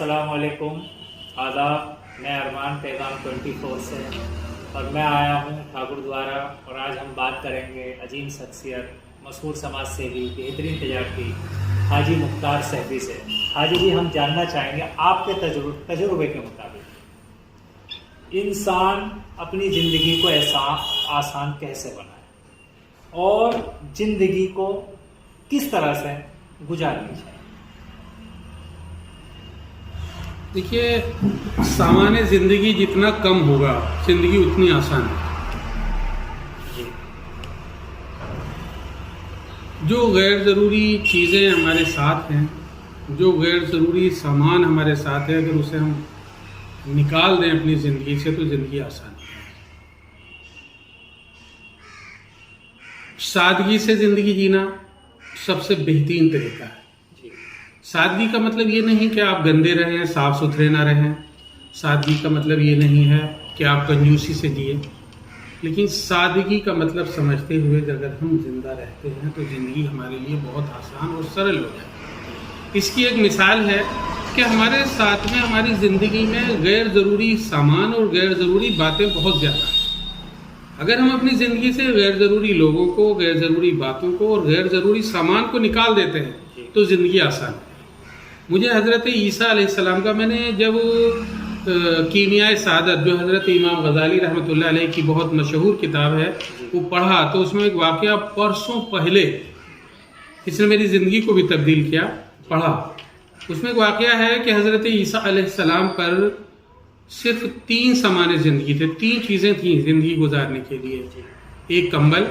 अस्सलाम वालेकुम, आदाब। मैं अरमान पैगाम 24 से और मैं आया हूँ ठाकुर द्वारा और आज हम बात करेंगे अजीम शख्सियत, मशहूर समाज सेवी, बेहतरीन तजारती हाजी मुख्तार सहफी से। हाजी जी, हम जानना चाहेंगे आपके तजुर्बे के मुताबिक इंसान अपनी ज़िंदगी को आसान कैसे बनाए और ज़िंदगी को किस तरह से गुजारनी चाहिए। देखिए, सामान्य ज़िंदगी जितना कम होगा ज़िंदगी उतनी आसान है। जो गैर ज़रूरी चीज़ें हमारे साथ हैं, जो गैर ज़रूरी सामान हमारे साथ है, अगर उसे हम निकाल दें अपनी ज़िंदगी से तो ज़िंदगी आसान है। सादगी से ज़िंदगी जीना सबसे बेहतरीन तरीका है। सादगी का मतलब ये नहीं कि आप गंदे रहें, साफ सुथरे ना रहें। सादगी का मतलब ये नहीं है कि आप कंजूसी से जिए, लेकिन सादगी का मतलब समझते हुए अगर हम जिंदा रहते हैं तो ज़िंदगी हमारे लिए बहुत आसान और सरल हो जाए। इसकी एक मिसाल है कि हमारे साथ में हमारी ज़िंदगी में गैर ज़रूरी सामान और गैर ज़रूरी बातें बहुत ज़्यादा हैं। अगर हम अपनी ज़िंदगी से गैर ज़रूरी लोगों को, गैर ज़रूरी बातों को और गैर ज़रूरी सामान को निकाल देते हैं तो ज़िंदगी आसान है। मुझे हज़रत ईसा अलैहिस्सलाम का, मैंने जब कीमिया सादत, जो हज़रत इमाम गज़ाली रहमतुल्लाह अलैह की बहुत मशहूर किताब है, वो पढ़ा तो उसमें एक वाक़या परसों पहले इसने मेरी ज़िंदगी को भी तब्दील किया। पढ़ा उसमें एक वाक़या है कि हज़रत ईसा अलैहिस्सलाम पर सिर्फ 3 सामान्य ज़िंदगी थे, 3 चीज़ें थीं ज़िंदगी गुजारने के लिए। एक कंबल,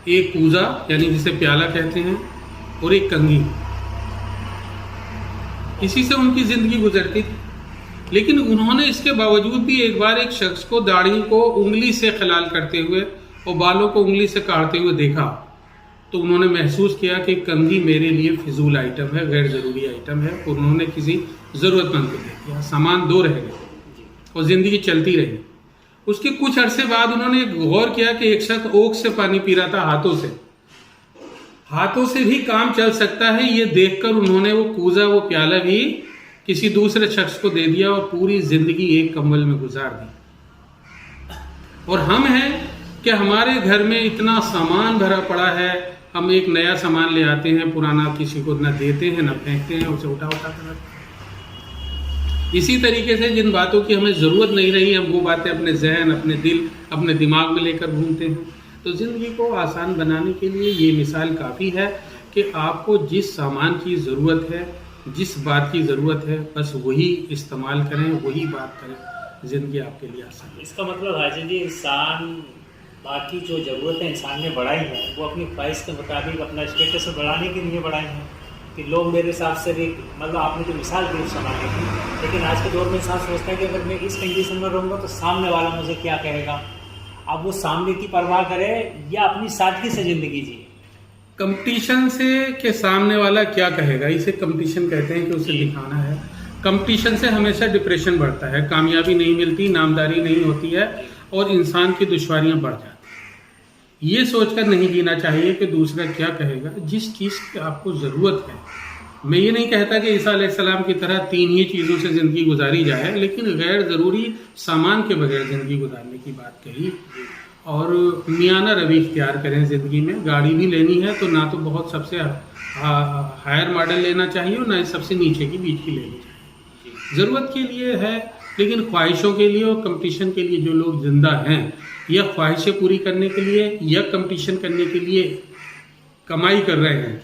एक कूज़ा यानी जिसे प्याला कहते हैं, और एक कंघी। इसी से उनकी ज़िंदगी गुजरती थी। लेकिन उन्होंने इसके बावजूद भी एक बार एक शख्स को दाढ़ी को उंगली से खलाल करते हुए और बालों को उंगली से काटते हुए देखा, तो उन्होंने महसूस किया कि कंघी मेरे लिए फिजूल आइटम है, गैर ज़रूरी आइटम है, और उन्होंने किसी ज़रूरतमंद को दे दिया। सामान 2 रह गए और ज़िंदगी चलती रही। उसके कुछ अरसे बाद उन्होंने गौर किया कि एक शख्स ओख से पानी पी रहा था, हाथों से भी काम चल सकता है। ये देखकर उन्होंने वो कूज़ा, वो प्याला भी किसी दूसरे शख्स को दे दिया और पूरी ज़िंदगी एक कंबल में गुजार दी। और हम हैं कि हमारे घर में इतना सामान भरा पड़ा है, हम एक नया सामान ले आते हैं, पुराना किसी को न देते हैं न फेंकते हैं, उसे उठा कर। इसी तरीके से जिन बातों की हमें ज़रूरत नहीं रही, हम वो बातें अपने जहन, अपने दिल, अपने दिमाग में लेकर घूमते हैं। तो ज़िंदगी को आसान बनाने के लिए ये मिसाल काफ़ी है कि आपको जिस सामान की ज़रूरत है, जिस बात की ज़रूरत है, बस वही इस्तेमाल करें, वही बात करें, ज़िंदगी आपके लिए आसान है। इसका मतलब हाजी जी, इंसान बाकी जो ज़रूरतें इंसान ने बढ़ाई हैं वो अपनी ख्वाहिश के मुताबिक अपना स्टेटस बढ़ाने के लिए बढ़ाई हैं कि लोग मेरे हिसाब से भी, मतलब आपने जो मिसाल दी उस ज़माने की, लेकिन आज के दौर में इंसान सोचता है कि अगर मैं इस कंडीशन में रहूँगा तो सामने वाला मुझे क्या कहेगा। अब वो सामने की परवाह करे या अपनी सादगी से ज़िंदगी जिए। कंपटीशन से कि सामने वाला क्या कहेगा, इसे कंपटीशन कहते हैं कि उसे दिखाना है। कंपटीशन से हमेशा डिप्रेशन बढ़ता है, कामयाबी नहीं मिलती, नामदारी नहीं होती है और इंसान की दुश्वारियां बढ़ जाती हैं। ये सोचकर नहीं जीना चाहिए कि दूसरा क्या कहेगा। जिस चीज़ की आपको ज़रूरत है, मैं ये नहीं कहता कि ईसा अलैहिस्सलाम की तरह 3 ही चीज़ों से ज़िंदगी गुजारी जाए, लेकिन गैर ज़रूरी सामान के बगैर ज़िंदगी गुजारने की बात कही। और मियाना रवि इख्तियार करें ज़िंदगी में। गाड़ी भी लेनी है तो ना तो बहुत सबसे हायर मॉडल लेना चाहिए और ना ही सबसे नीचे की बीच की लेनी चाहिए। ज़रूरत के लिए है, लेकिन ख्वाहिशों के लिए और कंपटीशन के लिए जो लोग ज़िंदा हैं, या ख्वाहिशें पूरी करने के लिए या कंपटीशन करने के लिए कमाई कर रहे हैं,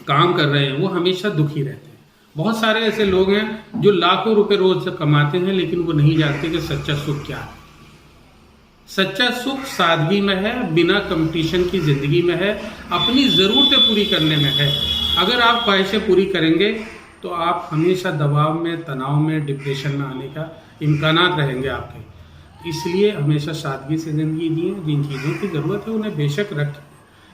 काम कर रहे हैं, वो हमेशा दुखी रहते हैं। बहुत सारे ऐसे लोग हैं जो लाखों रुपए रोज से कमाते हैं, लेकिन वो नहीं जानते कि सच्चा सुख क्या है। सच्चा सुख सादगी में है, बिना कंपटीशन की ज़िंदगी में है, अपनी ज़रूरतें पूरी करने में है। अगर आप ख्वाहिशें पूरी करेंगे तो आप हमेशा दबाव में, तनाव में, डिप्रेशन में आने का इम्कानात रहेंगे आपके। इसलिए हमेशा सादगी से ज़िंदगी जिए। जिन चीज़ों की ज़रूरत है उन्हें बेशक रखें,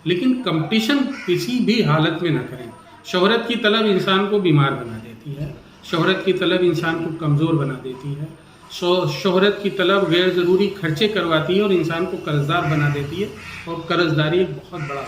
लेकिन कंपटीशन किसी भी हालत में न करें। शोहरत की तलब इंसान को बीमार बना देती है, शोहरत की तलब इंसान को कमज़ोर बना देती है, शोहरत की तलब गैर ज़रूरी खर्चे करवाती है और इंसान को कर्जदार बना देती है, और कर्जदारी एक बहुत बड़ा